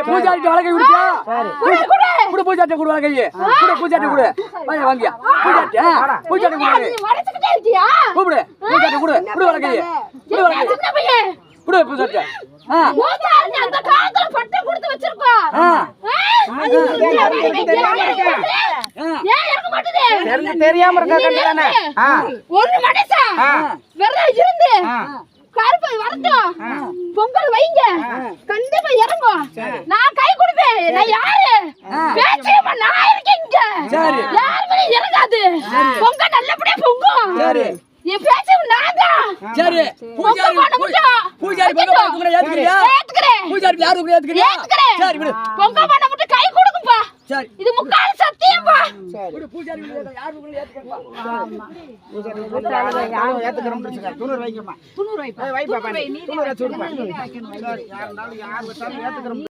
பூஜாரி வழக்கை குடுத்தியா குடு பூஜாரி குடு வழக்கை குடு பூஜாரி குடு வாங்க வாங்கியா பூஜாரி குடு வடச்சுக்கிட்டே இருக்கியா கூப்பிடு பூஜாரி குடு குடு வழக்கை குடு வழக்கை சின்ன பையன் குடு பூஜாரி பூஜாரி அந்த காலத்துல பட்டை கொடுத்து வச்சிருக்கா ஏன் இருக்க மாட்டேதே தெரியாம இருக்க கண்டிதானே ஒரு மனுஷன் வெறும் இருந்து கருப்பை வரட்டும் பொங்கல் வைங்க கண்டிப்பா இறங்கும் நான் கை கொடுப்பேன் நான் யாரு பேச்சியம்மா நான் இருக்கேங்க யாருமே இறங்காது பொங்க நல்லபடியா பொங்கும் என் பேச்சியம் நான் தான் சரி பூஜாரி பூஜாரி பொங்க பண்ண ஏத்துக்கறியா ஏத்துக்கறேன் பூஜாரி யாரு ஏத்துக்கறியா சரி விடு பொங்க பண்ண மட்டும் கை கொடுங்கப்பா சரி இது முக்கால் சத்தியம்பா விடு பூஜாரி யாரு ஏத்துக்கறப்பா ஆமா பூஜாரி யாரு ஏத்துக்கறோம் சொல்லுங்க துணூர் வைக்கமா துணூர் வைப்பா வைப்பா துணூர் வச்சு விடுப்பா சரி யாருனாலும் யார் வச்சாலும் ஏத்துக்கறோம்